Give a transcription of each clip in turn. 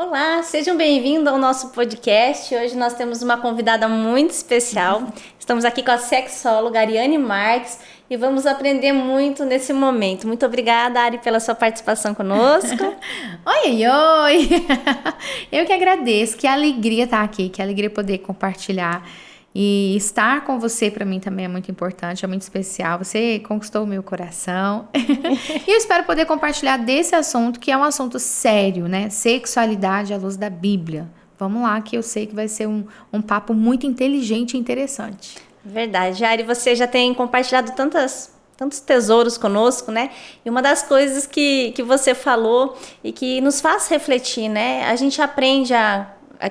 Olá, sejam bem-vindos ao nosso podcast. Hoje nós temos uma convidada muito especial. Estamos aqui com a sexóloga Ariane Marques e vamos aprender muito nesse momento. Muito obrigada, Ari, pela sua participação conosco. Oi! Eu que agradeço, que alegria estar aqui, que alegria poder compartilhar. E estar com você para mim também é muito importante, é muito especial. Você conquistou o meu coração. E eu espero poder compartilhar desse assunto, que é um assunto sério, né? Sexualidade à luz da Bíblia. Vamos lá, que eu sei que vai ser um papo muito inteligente e interessante. Verdade, Ari, você já tem compartilhado tantos tesouros conosco, né? E uma das coisas que você falou e que nos faz refletir, né? A gente aprende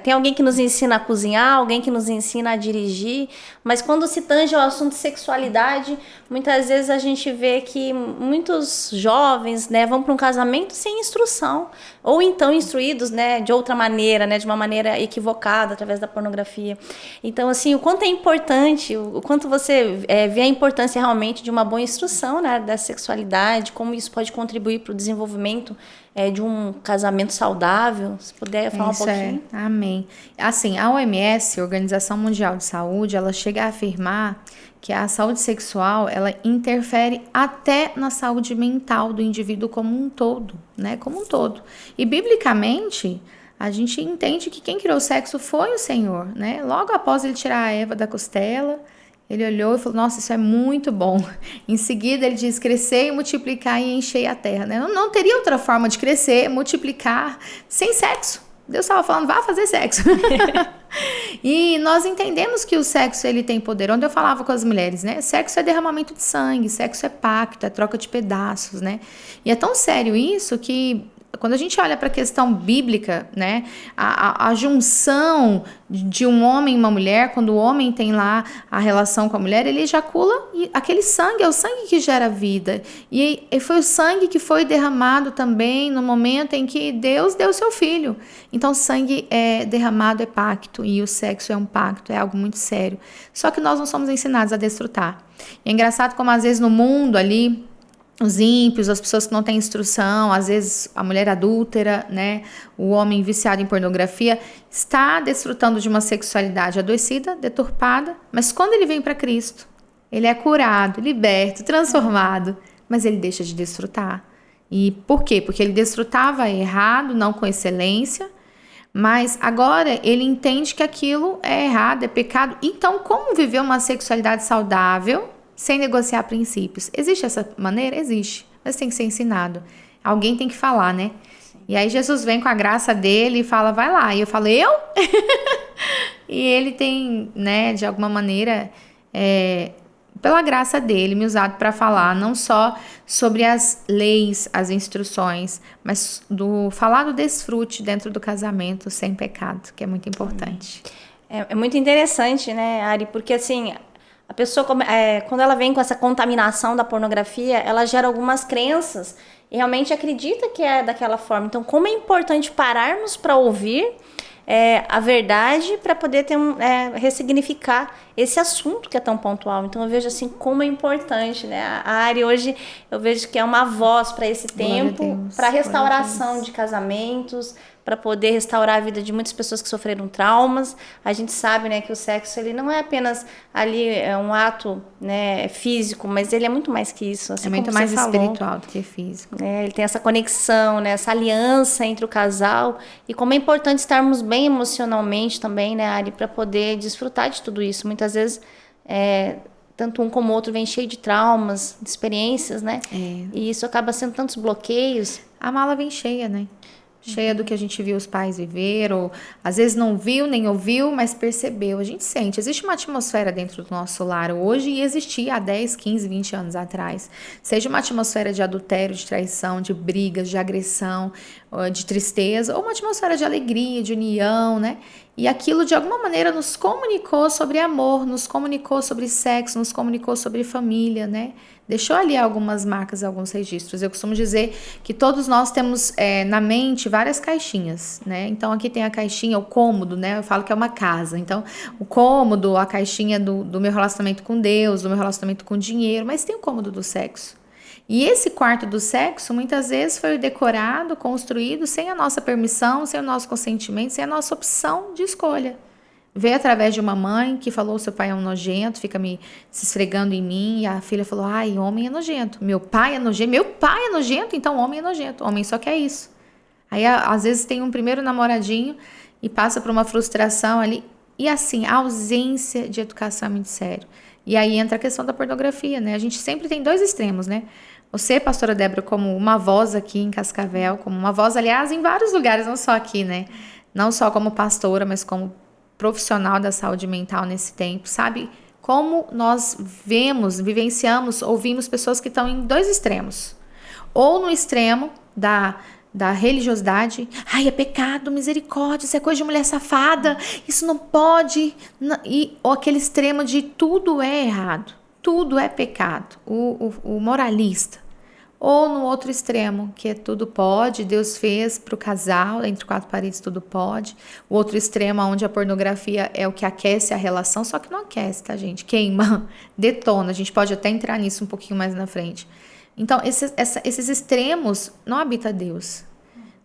tem alguém que nos ensina a cozinhar, alguém que nos ensina a dirigir, mas quando se tange ao assunto sexualidade, muitas vezes a gente vê que muitos jovens, né, vão para um casamento sem instrução, ou então instruídos, né, de outra maneira, né, de uma maneira equivocada, através da pornografia. Então, assim, o quanto é importante, o quanto você vê a importância realmente de uma boa instrução na área da sexualidade, como isso pode contribuir para o desenvolvimento de um casamento saudável. Se puder falar um pouquinho. Amém. Assim, a OMS, Organização Mundial de Saúde, ela chega a afirmar que a saúde sexual, ela interfere até na saúde mental do indivíduo como um todo, né? Como um todo. E, biblicamente, a gente entende que quem criou o sexo foi o Senhor, né? Logo após ele tirar a Eva da costela, ele olhou e falou, nossa, isso é muito bom. Em seguida, ele diz, crescer e multiplicar e encher a terra. Né? Não teria outra forma de crescer, multiplicar, sem sexo. Deus estava falando, vá fazer sexo. E nós entendemos que o sexo, ele tem poder. Onde eu falava com as mulheres, né? Sexo é derramamento de sangue, sexo é pacto, é troca de pedaços, né? E é tão sério isso que quando a gente olha para a questão bíblica, né, a junção de um homem e uma mulher, quando o homem tem lá a relação com a mulher, ele ejacula e aquele sangue é o sangue que gera vida. E foi o sangue que foi derramado também no momento em que Deus deu seu filho. Então, sangue derramado é pacto e o sexo é um pacto, é algo muito sério. Só que nós não somos ensinados a desfrutar. E é engraçado como às vezes no mundo ali, os ímpios, as pessoas que não têm instrução, às vezes a mulher adúltera, né, o homem viciado em pornografia, está desfrutando de uma sexualidade adoecida, deturpada, mas quando ele vem para Cristo, ele é curado, liberto, transformado, mas ele deixa de desfrutar. E por quê? Porque ele desfrutava errado, não com excelência, mas agora ele entende que aquilo é errado, é pecado. Então, como viver uma sexualidade saudável sem negociar princípios? Existe essa maneira? Existe, mas tem que ser ensinado. Alguém tem que falar, né? Sim. E aí Jesus vem com a graça dele e fala, vai lá. E eu falo, eu? E ele tem, né, de alguma maneira, pela graça dele, me usado para falar não só sobre as leis, as instruções, mas falar do desfrute dentro do casamento sem pecado, que é muito importante. É muito interessante, né, Ari? Porque, assim, a pessoa, quando ela vem com essa contaminação da pornografia, ela gera algumas crenças e realmente acredita que é daquela forma. Então, como é importante pararmos para ouvir a verdade para poder ressignificar esse assunto que é tão pontual. Então, eu vejo assim como é importante, né? A Ari hoje, eu vejo que é uma voz para esse tempo, para restauração de casamentos, para poder restaurar a vida de muitas pessoas que sofreram traumas. A gente sabe, né, que o sexo ele não é apenas ali um ato, né, físico, mas ele é muito mais que isso. Assim, é muito mais espiritual do que físico. Ele tem essa conexão, né, essa aliança entre o casal. E como é importante estarmos bem emocionalmente também, né, Ari, para poder desfrutar de tudo isso. Muitas vezes, tanto um como o outro vem cheio de traumas, de experiências, né? E isso acaba sendo tantos bloqueios. A mala vem cheia, né? Cheia do que a gente viu os pais viver, ou às vezes não viu, nem ouviu, mas percebeu. A gente sente. Existe uma atmosfera dentro do nosso lar hoje e existia há 10, 15, 20 anos atrás. Seja uma atmosfera de adultério, de traição, de brigas, de agressão, de tristeza, ou uma atmosfera de alegria, de união, né? E aquilo, de alguma maneira, nos comunicou sobre amor, nos comunicou sobre sexo, nos comunicou sobre família, né? Deixou ali algumas marcas, alguns registros. Eu costumo dizer que todos nós temos na mente várias caixinhas, né? Então, aqui tem a caixinha, o cômodo, né? Eu falo que é uma casa. Então, o cômodo, a caixinha do meu relacionamento com Deus, do meu relacionamento com o dinheiro, mas tem o cômodo do sexo. E esse quarto do sexo, muitas vezes, foi decorado, construído sem a nossa permissão, sem o nosso consentimento, sem a nossa opção de escolha. Veio através de uma mãe que falou: seu pai é um nojento, fica se esfregando em mim. E a filha falou: ai, homem é nojento. Meu pai é nojento, então homem é nojento. Homem só quer isso. Aí, às vezes, tem um primeiro namoradinho e passa por uma frustração ali. E assim, a ausência de educação é muito sério. E aí entra a questão da pornografia, né? A gente sempre tem dois extremos, né? Você, pastora Débora, como uma voz aqui em Cascavel, como uma voz, aliás, em vários lugares, não só aqui, né? Não só como pastora, mas como profissional da saúde mental nesse tempo, sabe? Como nós vivenciamos, ouvimos pessoas que estão em dois extremos. Ou no extremo da religiosidade, ai, é pecado, misericórdia, isso é coisa de mulher safada, isso não pode, ou aquele extremo de tudo é errado, tudo é pecado, o moralista. Ou no outro extremo, que é tudo pode, Deus fez para o casal, entre quatro paredes tudo pode. O outro extremo, onde a pornografia é o que aquece a relação, só que não aquece, tá, gente? Queima, detona, a gente pode até entrar nisso um pouquinho mais na frente. Então, esses extremos não habita Deus.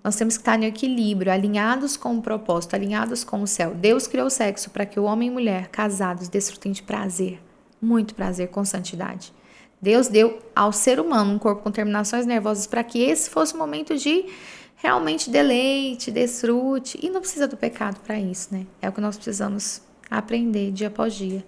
Nós temos que estar no equilíbrio, alinhados com o propósito, alinhados com o céu. Deus criou o sexo para que o homem e mulher, casados, desfrutem de prazer, muito prazer, com santidade. Deus deu ao ser humano um corpo com terminações nervosas para que esse fosse um momento de realmente deleite, desfrute. E não precisa do pecado para isso, né? É o que nós precisamos aprender dia após dia.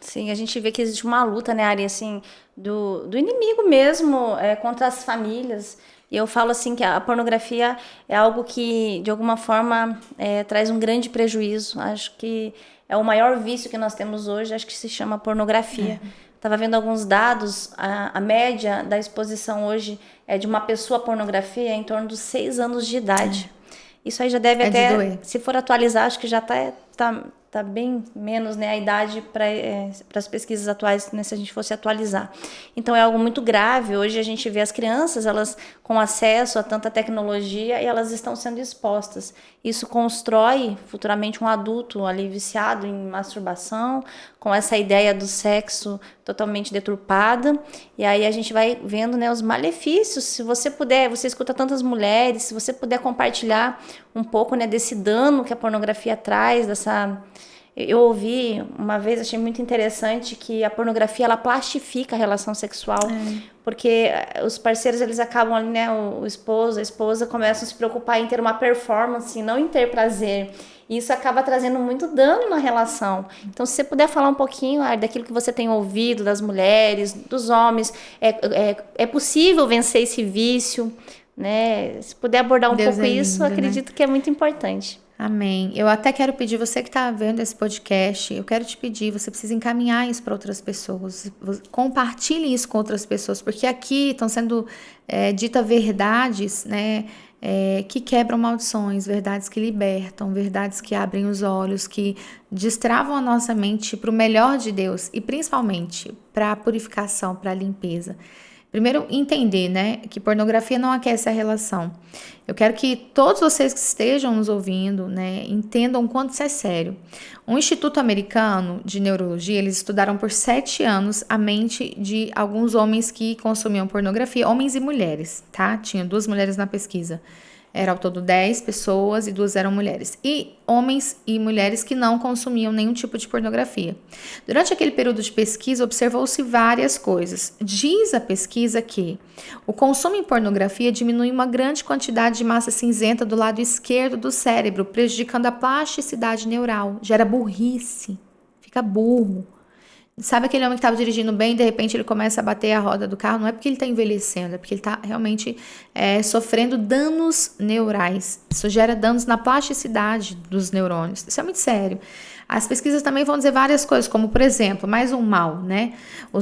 Sim, a gente vê que existe uma luta, né, Ari, assim, do inimigo mesmo contra as famílias. E eu falo assim que a pornografia é algo que, de alguma forma, traz um grande prejuízo. Acho que é o maior vício que nós temos hoje, acho que se chama pornografia. Estava vendo alguns dados, a média da exposição hoje de uma pessoa à pornografia em torno dos 6 anos de idade. Isso aí já deve até, se for atualizar, acho que já tá bem menos, né, a idade para as pesquisas atuais, né, se a gente fosse atualizar. Então é algo muito grave. Hoje a gente vê as crianças, elas com acesso a tanta tecnologia e elas estão sendo expostas. Isso constrói futuramente um adulto ali viciado em masturbação, com essa ideia do sexo totalmente deturpada. E aí a gente vai vendo, né, os malefícios. Se você puder, você escuta tantas mulheres, se você puder compartilhar um pouco, né, desse dano que a pornografia traz, dessa... Eu ouvi uma vez, achei muito interessante, que a pornografia, ela plastifica a relação sexual, porque os parceiros, eles acabam ali, né, o esposo, a esposa começam a se preocupar em ter uma performance, não em ter prazer. E isso acaba trazendo muito dano na relação. Então, se você puder falar um pouquinho daquilo que você tem ouvido das mulheres, dos homens, é possível vencer esse vício, né? Se puder abordar um pouco isso, acredito que é muito importante. Amém. Eu até quero pedir, você que está vendo esse podcast, eu quero te pedir, você precisa encaminhar isso para outras pessoas. Compartilhe isso com outras pessoas, porque aqui estão sendo ditas verdades, né, que quebram maldições, verdades que libertam, verdades que abrem os olhos, que destravam a nossa mente para o melhor de Deus e principalmente para a purificação, para a limpeza. Primeiro, entender, né, que pornografia não aquece a relação. Eu quero que todos vocês que estejam nos ouvindo, né, entendam o quanto isso é sério. Um instituto americano de neurologia, eles estudaram por 7 anos a mente de alguns homens que consumiam pornografia, homens e mulheres, tá? Tinha 2 mulheres na pesquisa. Era ao todo 10 pessoas e 2 eram mulheres. E homens e mulheres que não consumiam nenhum tipo de pornografia. Durante aquele período de pesquisa, observou-se várias coisas. Diz a pesquisa que o consumo em pornografia diminui uma grande quantidade de massa cinzenta do lado esquerdo do cérebro, prejudicando a plasticidade neural. Gera burrice. Fica burro. Sabe aquele homem que estava dirigindo bem e de repente ele começa a bater a roda do carro? Não é porque ele está envelhecendo, é porque ele está realmente sofrendo danos neurais. Isso gera danos na plasticidade dos neurônios. Isso é muito sério. As pesquisas também vão dizer várias coisas, como, por exemplo, mais um mal, né? O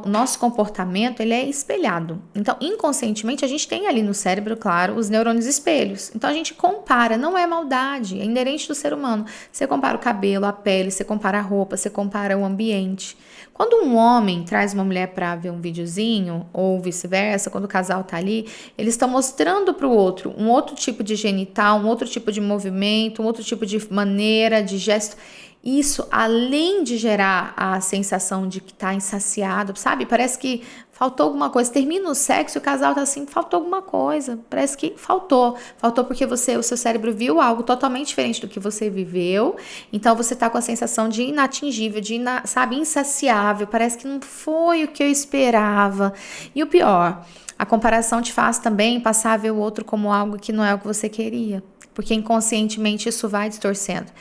nosso comportamento, ele é espelhado. Então, inconscientemente, a gente tem ali no cérebro, claro, os neurônios espelhos. Então, a gente compara, não é maldade, é inerente do ser humano. Você compara o cabelo, a pele, você compara a roupa, você compara o ambiente. Quando um homem traz uma mulher para ver um videozinho, ou vice-versa, quando o casal tá ali, eles estão mostrando para o outro um outro tipo de genital, um outro tipo de movimento, um outro tipo de maneira, de gesto. Isso, além de gerar a sensação de que tá insaciado, sabe? Parece que faltou alguma coisa. Termina o sexo e o casal tá assim, faltou alguma coisa. Parece que faltou. Faltou porque o seu cérebro viu algo totalmente diferente do que você viveu. Então você tá com a sensação de inatingível, sabe, insaciável. Parece que não foi o que eu esperava. E o pior, a comparação te faz também passar a ver o outro como algo que não é o que você queria. Porque inconscientemente isso vai distorcendo.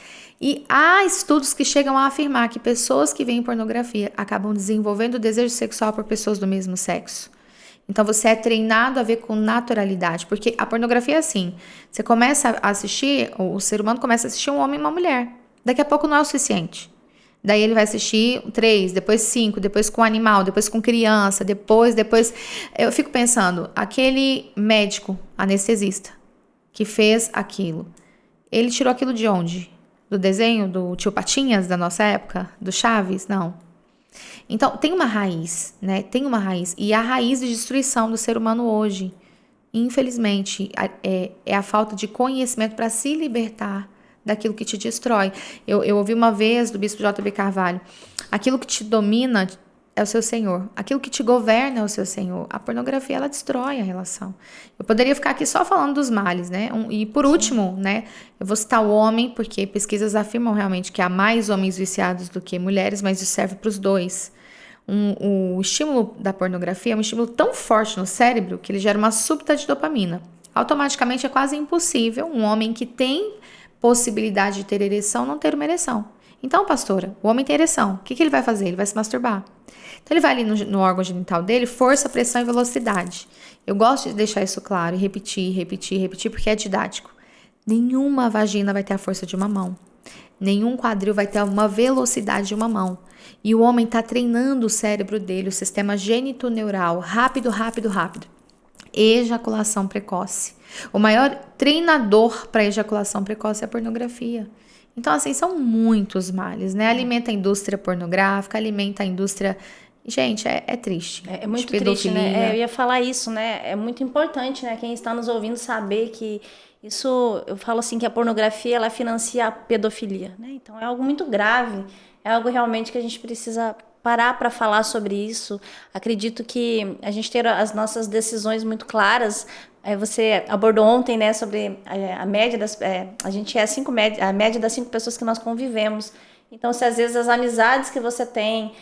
E há estudos que chegam a afirmar que pessoas que veem pornografia acabam desenvolvendo desejo sexual por pessoas do mesmo sexo. Então você é treinado a ver com naturalidade, porque a pornografia é assim, você começa a assistir, o ser humano começa a assistir um homem e uma mulher. Daqui a pouco não é o suficiente. Daí ele vai assistir 3, depois 5, depois com animal, depois com criança, depois... Eu fico pensando, aquele médico anestesista que fez aquilo, ele tirou aquilo de onde? Do desenho do Tio Patinhas da nossa época? Do Chaves? Não. Então, tem uma raiz, né? Tem uma raiz. E a raiz de destruição do ser humano hoje, infelizmente, é a falta de conhecimento para se libertar daquilo que te destrói. Eu ouvi uma vez do bispo J.B. Carvalho, aquilo que te domina é o seu senhor. Aquilo que te governa é o seu senhor. A pornografia, ela destrói a relação. Eu poderia ficar aqui só falando dos males, né? E por último, né? Eu vou citar o homem, porque pesquisas afirmam realmente que há mais homens viciados do que mulheres, mas isso serve para os dois. O estímulo da pornografia é um estímulo tão forte no cérebro que ele gera uma súbita de dopamina. Automaticamente é quase impossível um homem que tem possibilidade de ter ereção não ter uma ereção. Então, pastora, o homem tem ereção. O que ele vai fazer? Ele vai se masturbar. Então, ele vai ali no órgão genital dele, força, pressão e velocidade. Eu gosto de deixar isso claro e repetir, porque é didático. Nenhuma vagina vai ter a força de uma mão. Nenhum quadril vai ter uma velocidade de uma mão. E o homem está treinando o cérebro dele, o sistema genitoneural, rápido. Ejaculação precoce. O maior treinador para ejaculação precoce é a pornografia. Então, assim, são muitos males, né? Alimenta a indústria pornográfica, alimenta a indústria... Gente, é triste. É muito triste, né? Eu ia falar isso, né? É muito importante, né? Quem está nos ouvindo saber que isso... Eu falo assim que a pornografia, ela financia a pedofilia, né? Então, é algo muito grave. É algo realmente que a gente precisa parar para falar sobre isso. Acredito que a gente ter as nossas decisões muito claras. Você abordou ontem, né, sobre a média das... a gente é a média das 5 pessoas que nós convivemos. Então, se às vezes as amizades que você tem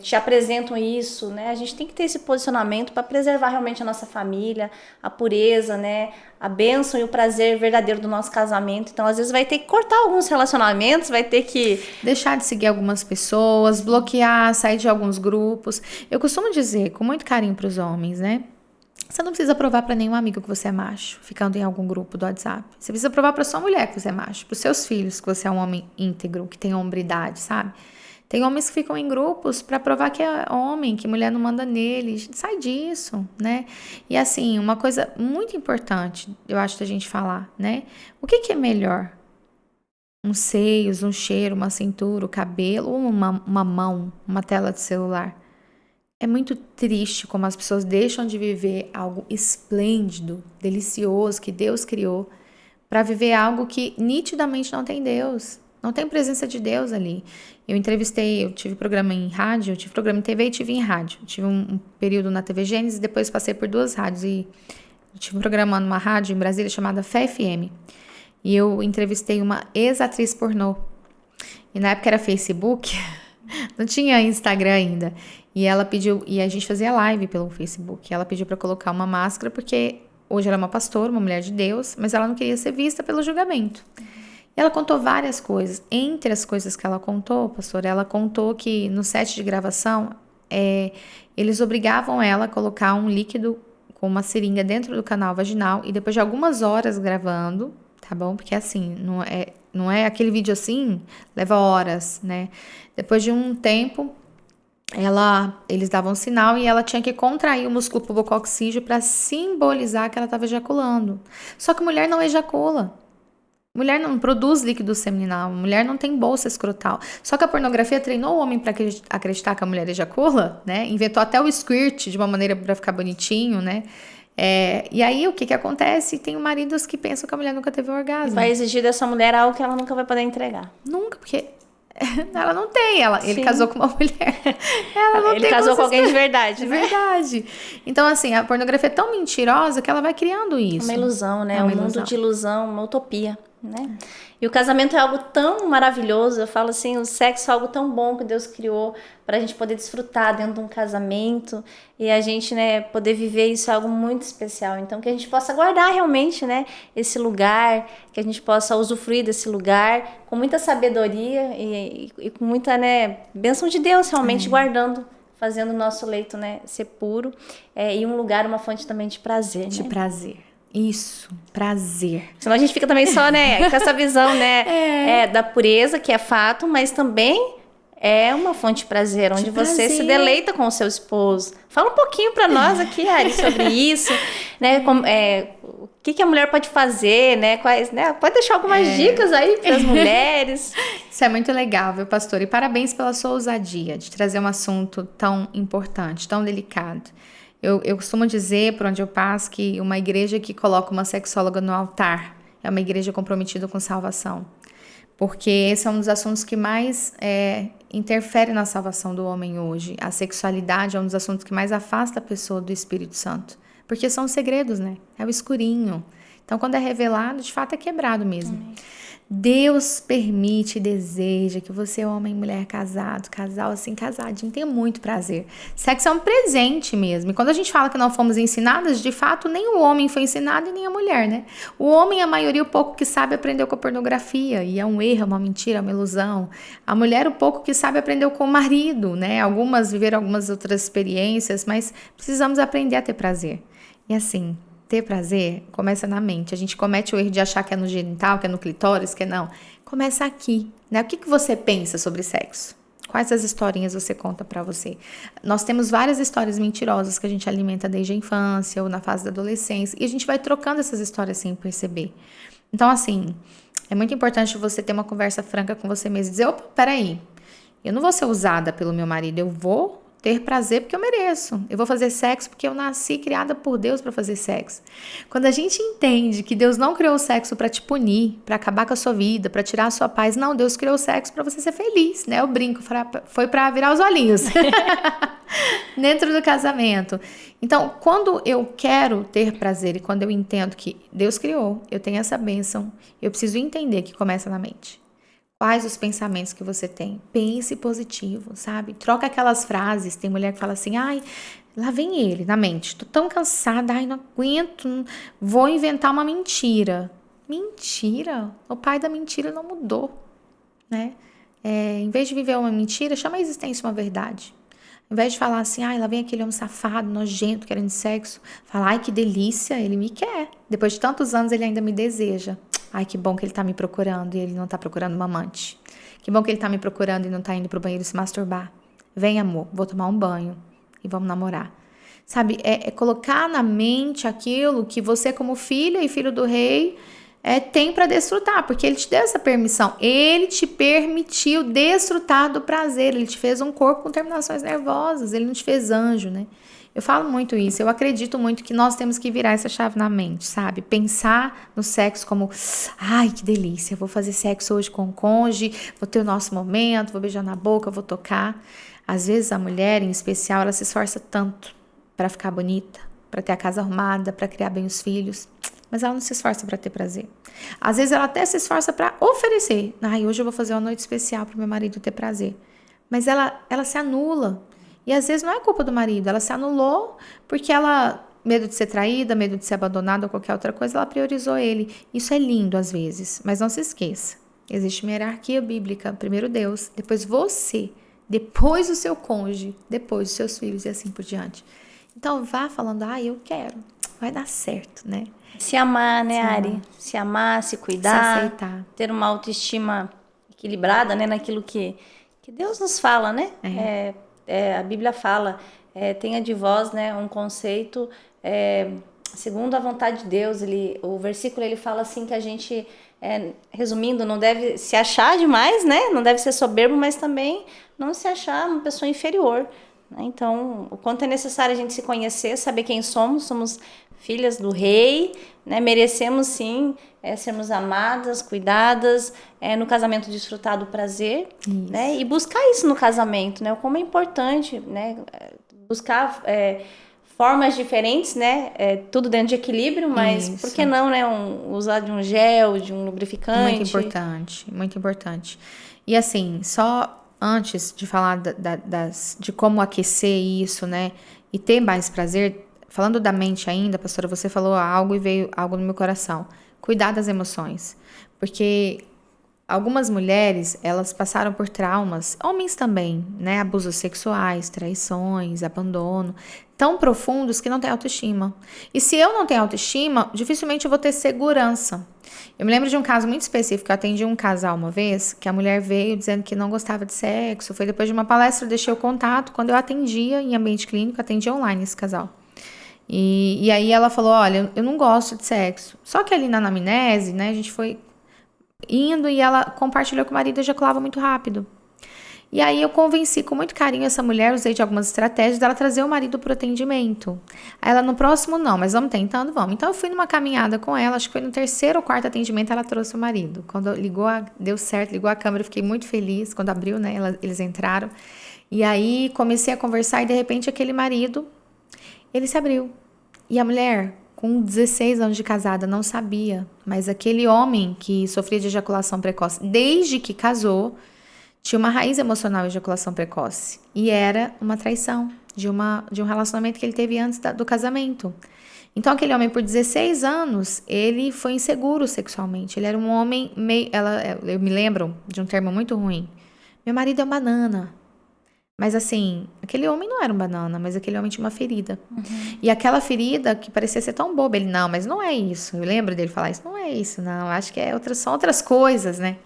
te apresentam isso, né, a gente tem que ter esse posicionamento para preservar realmente a nossa família, a pureza, né, a bênção e o prazer verdadeiro do nosso casamento. Então, às vezes vai ter que cortar alguns relacionamentos, vai ter que... deixar de seguir algumas pessoas, bloquear, sair de alguns grupos. Eu costumo dizer, com muito carinho para os homens, né, você não precisa provar para nenhum amigo que você é macho, ficando em algum grupo do WhatsApp. Você precisa provar para sua mulher que você é macho, para os seus filhos que você é um homem íntegro, que tem hombridade, sabe? Tem homens que ficam em grupos para provar que é homem, que mulher não manda nele. Sai disso, né? E assim, uma coisa muito importante, eu acho, da gente falar, né? O que é melhor? Um seios, um cheiro, uma cintura, o cabelo ou uma mão, uma tela de celular? É muito triste como as pessoas deixam de viver algo esplêndido, delicioso, que Deus criou, para viver algo que nitidamente não tem Deus, não tem presença de Deus ali. Eu tive programa em rádio, eu tive programa em TV e tive em rádio. Eu tive um período na TV Gênesis e depois passei por 2 rádios. E eu tive um programa numa rádio em Brasília chamada Fé FM. E eu entrevistei uma ex-atriz pornô. E na época era Facebook, não tinha Instagram ainda. E ela pediu, e a gente fazia live pelo Facebook. Ela pediu para colocar uma máscara, porque hoje ela é uma pastora, uma mulher de Deus, mas ela não queria ser vista pelo julgamento. E ela contou várias coisas. Entre as coisas que ela contou, pastora, ela contou que no set de gravação, eles obrigavam ela a colocar um líquido com uma seringa dentro do canal vaginal, e depois de algumas horas gravando, tá bom? Porque assim, não é aquele vídeo assim, leva horas, né? Depois de um tempo, eles davam um sinal e ela tinha que contrair o músculo pubococcígeo para simbolizar que ela estava ejaculando. Só que mulher não ejacula. Mulher não produz líquido seminal. Mulher não tem bolsa escrotal. Só que a pornografia treinou o homem para acreditar que a mulher ejacula, né? Inventou até o squirt de uma maneira para ficar bonitinho, né? E aí o que acontece? Tem maridos que pensam que a mulher nunca teve um orgasmo. Vai exigir dessa mulher algo que ela nunca vai poder entregar. Nunca, porque Ela não tem, ele Sim. casou com uma mulher. Ela não Ele tem casou com alguém de consistência. verdade, De né? verdade. Então, assim, a pornografia é tão mentirosa que ela vai criando isso. Uma ilusão, né? É Um uma mundo ilusão. de ilusão, uma utopia, né? E o casamento é algo tão maravilhoso. Eu falo assim, o sexo é algo tão bom que Deus criou para a gente poder desfrutar dentro de um casamento e a gente, né, poder viver isso é algo muito especial. Então, que a gente possa guardar realmente, né, esse lugar, que a gente possa usufruir desse lugar com muita sabedoria e com muita, né, bênção de Deus realmente guardando, fazendo o nosso leito, né, ser puro e um lugar, uma fonte também de prazer, De né? prazer. Isso, prazer. Senão a gente fica também só, né, com essa visão, né, da pureza, que é fato, mas também é uma fonte de prazer, onde você se deleita com o seu esposo. Fala um pouquinho pra nós aqui, Ari, sobre isso, né, o que a mulher pode fazer, né, pode deixar algumas dicas aí para as mulheres. Isso é muito legal, viu, pastor? E parabéns pela sua ousadia de trazer um assunto tão importante, tão delicado. Eu costumo dizer, por onde eu passo, que uma igreja que coloca uma sexóloga no altar é uma igreja comprometida com salvação. Porque esse é um dos assuntos que mais interfere na salvação do homem hoje. A sexualidade é um dos assuntos que mais afasta a pessoa do Espírito Santo. Porque são segredos, né? É o escurinho. Então, quando é revelado, de fato é quebrado mesmo. Amém. Deus permite e deseja que você, homem e mulher casado, casal assim, casadinho, tenha muito prazer. Sexo é um presente mesmo. E quando a gente fala que não fomos ensinadas, de fato, nem o homem foi ensinado e nem a mulher, né? O homem, a maioria, o pouco que sabe, aprendeu com a pornografia. E é um erro, é uma mentira, é uma ilusão. A mulher, o pouco que sabe, aprendeu com o marido, né? Algumas viveram algumas outras experiências, mas precisamos aprender a ter prazer. E assim, ter prazer começa na mente. A gente comete o erro de achar que é no genital, que é no clitóris, que não. Começa aqui, né? O que você pensa sobre sexo? Quais as historinhas você conta pra você? Nós temos várias histórias mentirosas que a gente alimenta desde a infância ou na fase da adolescência e a gente vai trocando essas histórias sem perceber. Então, assim, é muito importante você ter uma conversa franca com você mesmo e dizer, opa, peraí, eu não vou ser usada pelo meu marido, eu vou ter prazer porque eu mereço. Eu vou fazer sexo porque eu nasci criada por Deus para fazer sexo. Quando a gente entende que Deus não criou o sexo para te punir, para acabar com a sua vida, para tirar a sua paz, não, Deus criou o sexo para você ser feliz, né? Eu brinco, foi para virar os olhinhos dentro do casamento. Então, quando eu quero ter prazer e quando eu entendo que Deus criou, eu tenho essa bênção, eu preciso entender que começa na mente. Quais os pensamentos que você tem? Pense positivo, sabe? Troca aquelas frases. Tem mulher que fala assim, ai, lá vem ele na mente. Tô tão cansada, ai, não aguento, vou inventar uma mentira. Mentira? O pai da mentira não mudou, né? Em vez de viver uma mentira, chama a existência uma verdade. Ao invés de falar assim, ai, lá vem aquele homem safado, nojento, querendo sexo. Fala, ai, que delícia, ele me quer. Depois de tantos anos, ele ainda me deseja. Ai, que bom que ele tá me procurando e ele não tá procurando uma amante. Que bom que ele tá me procurando e não tá indo pro banheiro se masturbar. Vem, amor, vou tomar um banho e vamos namorar. Sabe, é colocar na mente aquilo que você, como filha e filho do rei, tem para desfrutar, porque ele te deu essa permissão. Ele te permitiu desfrutar do prazer. Ele te fez um corpo com terminações nervosas. Ele não te fez anjo, né? Eu falo muito isso, eu acredito muito que nós temos que virar essa chave na mente, sabe? Pensar no sexo como, ai, que delícia, vou fazer sexo hoje com o cônjuge, vou ter o nosso momento, vou beijar na boca, vou tocar. Às vezes a mulher, em especial, ela se esforça tanto para ficar bonita, para ter a casa arrumada, para criar bem os filhos, mas ela não se esforça para ter prazer. Às vezes ela até se esforça para oferecer, ai, hoje eu vou fazer uma noite especial para o meu marido ter prazer, mas ela se anula. E às vezes não é culpa do marido, ela se anulou porque ela, medo de ser traída, medo de ser abandonada ou qualquer outra coisa, ela priorizou ele. Isso é lindo às vezes, mas não se esqueça. Existe uma hierarquia bíblica, primeiro Deus, depois você, depois o seu cônjuge, depois os seus filhos e assim por diante. Então vá falando, eu quero, vai dar certo, né? Se amar, né, Ari? Se amar, se cuidar, se aceitar. Ter uma autoestima equilibrada, né, naquilo que Deus nos fala, né? A Bíblia fala, tenha de vós, né, um conceito segundo a vontade de Deus. O versículo ele fala assim que a gente, resumindo, não deve se achar demais, né? Não deve ser soberbo, mas também não se achar uma pessoa inferior, né? Então, o quanto é necessário a gente se conhecer, saber quem somos filhas do rei, né? Merecemos sim sermos amadas, cuidadas, no casamento desfrutar do prazer, né? E buscar isso no casamento, né? Como é importante, né? Buscar formas diferentes, né? Tudo dentro de equilíbrio, mas Isso. por que não, né? Usar de um gel, de um lubrificante? Muito importante, muito importante. E assim, só antes de falar de como aquecer isso, né? E ter mais prazer, falando da mente ainda, pastora, você falou algo e veio algo no meu coração. Cuidar das emoções. Porque algumas mulheres, elas passaram por traumas, homens também, né? Abusos sexuais, traições, abandono, tão profundos que não tem autoestima. E se eu não tenho autoestima, dificilmente eu vou ter segurança. Eu me lembro de um caso muito específico, eu atendi um casal uma vez, que a mulher veio dizendo que não gostava de sexo, foi depois de uma palestra, eu deixei o contato, quando eu atendia em ambiente clínico, eu atendia online esse casal. E aí ela falou, olha, eu não gosto de sexo. Só que ali na anamnese, né, a gente foi indo e ela compartilhou que o marido ejaculava muito rápido. E aí eu convenci com muito carinho essa mulher, usei de algumas estratégias dela trazer o marido para o atendimento. Aí ela, no próximo não, mas vamos tentando, vamos. Então eu fui numa caminhada com ela, acho que foi no 3º ou 4º atendimento, ela trouxe o marido. Quando deu certo, ligou a câmera, eu fiquei muito feliz. Quando abriu, né, eles entraram. E aí comecei a conversar e de repente aquele marido, ele se abriu. E a mulher, com 16 anos de casada, não sabia, mas aquele homem que sofria de ejaculação precoce, desde que casou, tinha uma raiz emocional de ejaculação precoce. E era uma traição de um relacionamento que ele teve antes do casamento. Então, aquele homem, por 16 anos, ele foi inseguro sexualmente. Ele era um homem eu me lembro de um termo muito ruim. Meu marido é um banana. Mas assim, aquele homem não era um banana, mas aquele homem tinha uma ferida. Uhum. E aquela ferida que parecia ser tão boba, ele, não, mas não é isso. Eu lembro dele falar isso, não é isso, não. Acho que são outras coisas, né?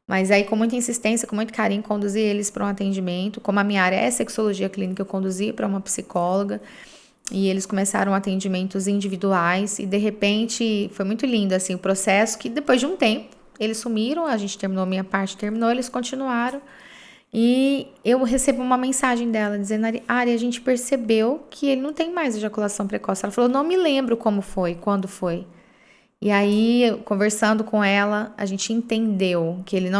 Mas aí, com muita insistência, com muito carinho, conduzi eles para um atendimento. Como a minha área é sexologia clínica, eu conduzi para uma psicóloga. E eles começaram atendimentos individuais. E, de repente, foi muito lindo, assim, o processo. Que, depois de um tempo, eles sumiram. A gente terminou, a minha parte terminou, eles continuaram. E eu recebo uma mensagem dela, dizendo, Ari, a gente percebeu que ele não tem mais ejaculação precoce. Ela falou, não me lembro como foi, quando foi. E aí, conversando com ela, a gente entendeu que ele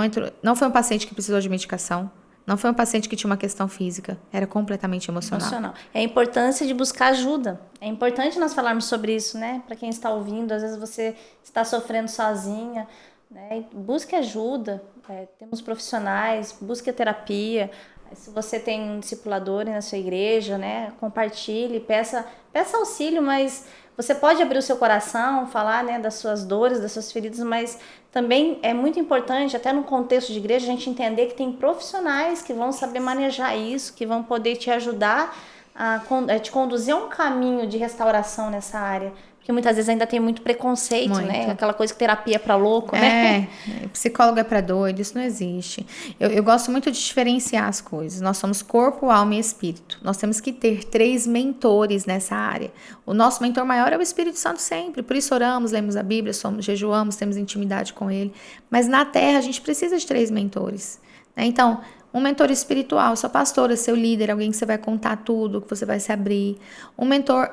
não foi um paciente que precisou de medicação, não foi um paciente que tinha uma questão física, era completamente emocional. É a importância de buscar ajuda. É importante nós falarmos sobre isso, né? Para quem está ouvindo, às vezes você está sofrendo sozinha, né? Busque ajuda, temos profissionais, busque a terapia. Se você tem um discipulador na sua igreja, né? Compartilhe, peça auxílio, mas você pode abrir o seu coração, falar, né, das suas dores, das suas feridas, mas também é muito importante, até no contexto de igreja, a gente entender que tem profissionais que vão saber manejar isso, que vão poder te ajudar a te conduzir a um caminho de restauração nessa área. Porque muitas vezes ainda tem muito preconceito, né? Aquela coisa que terapia é pra louco, né? Psicólogo é pra doido, isso não existe. Eu gosto muito de diferenciar as coisas. Nós somos corpo, alma e espírito. Nós temos que ter 3 mentores nessa área. O nosso mentor maior é o Espírito Santo sempre. Por isso oramos, lemos a Bíblia, jejuamos, temos intimidade com ele. Mas na Terra a gente precisa de 3 mentores, né? Então, um mentor espiritual, sua pastora, seu líder, alguém que você vai contar tudo, que você vai se abrir. Um mentor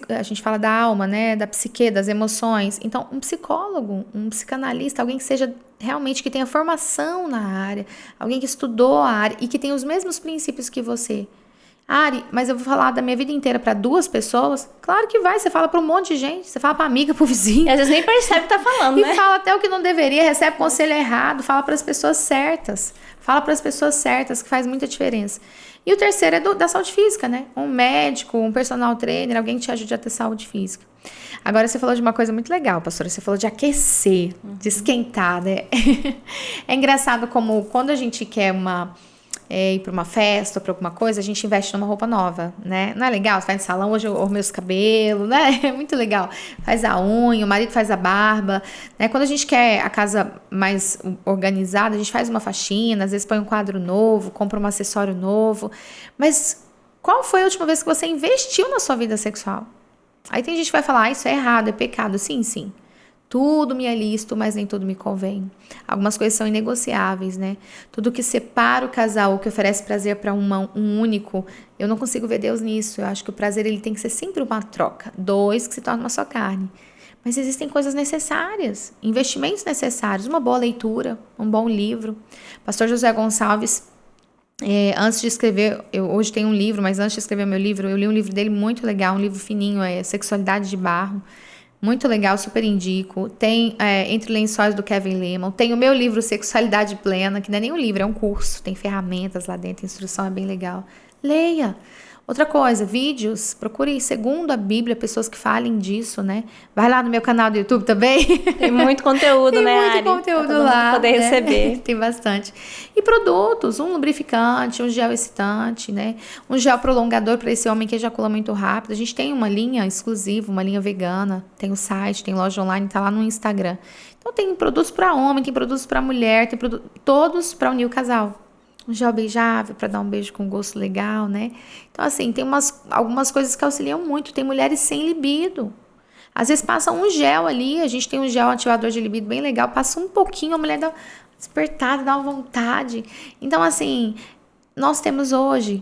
a gente fala da alma, né, da psique, das emoções. Então, um psicólogo, um psicanalista, alguém que seja realmente, que tenha formação na área, alguém que estudou a área e que tenha os mesmos princípios que você. Ari, mas eu vou falar da minha vida inteira para 2 pessoas? Claro que vai, você fala para um monte de gente, você fala para amiga, para o vizinho. E às vezes nem percebe o que tá falando, né? E fala até o que não deveria, recebe conselho errado, fala para as pessoas certas. Fala para as pessoas certas, que faz muita diferença. E o terceiro é da saúde física, né? Um médico, um personal trainer, alguém que te ajude a ter saúde física. Agora, você falou de uma coisa muito legal, pastora. Você falou de aquecer, de esquentar, né? É engraçado como quando a gente quer ir para uma festa ou para alguma coisa, a gente investe numa roupa nova, né? Não é legal? Você vai no salão, hoje eu arrumei os cabelos, né? É muito legal. Faz a unha, o marido faz a barba, né? Quando a gente quer a casa mais organizada, a gente faz uma faxina, às vezes põe um quadro novo, compra um acessório novo. Mas qual foi a última vez que você investiu na sua vida sexual? Aí tem gente que vai falar, isso é errado, é pecado. Sim, sim. Tudo me é lícito, mas nem tudo me convém. Algumas coisas são inegociáveis, né? Tudo que separa o casal, o que oferece prazer para um único, eu não consigo ver Deus nisso. Eu acho que o prazer ele tem que ser sempre uma troca. Dois que se tornam uma só carne. Mas existem coisas necessárias, investimentos necessários, uma boa leitura, um bom livro. Pastor José Gonçalves, antes de escrever, eu hoje tenho um livro, mas antes de escrever meu livro, eu li um livro dele muito legal, um livro fininho, Sexualidade de Barro. Muito legal, super indico. Tem Entre Lençóis do Kevin Lehman. Tem o meu livro Sexualidade Plena, que não é nem um livro, é um curso. Tem ferramentas lá dentro, a instrução é bem legal. Leia. Outra coisa, vídeos. Procure, segundo a Bíblia, pessoas que falem disso, né? Vai lá no meu canal do YouTube também. Tem muito conteúdo, né, Ari? Tem muito conteúdo pra todo lá. mundo poder receber. Tem bastante. E produtos, um lubrificante, um gel excitante, né? Um gel prolongador para esse homem que ejacula muito rápido. A gente tem uma linha exclusiva, uma linha vegana. Tem o site, tem loja online, tá lá no Instagram. Então tem produtos para homem, tem produtos para mulher, tem todos para unir o casal. Um gel beijável para dar um beijo com gosto legal, né? Então, assim, tem algumas coisas que auxiliam muito. Tem mulheres sem libido. Às vezes passa um gel ali, a gente tem um gel ativador de libido bem legal, passa um pouquinho, a mulher dá uma despertada, dá uma vontade. Então, assim, nós temos hoje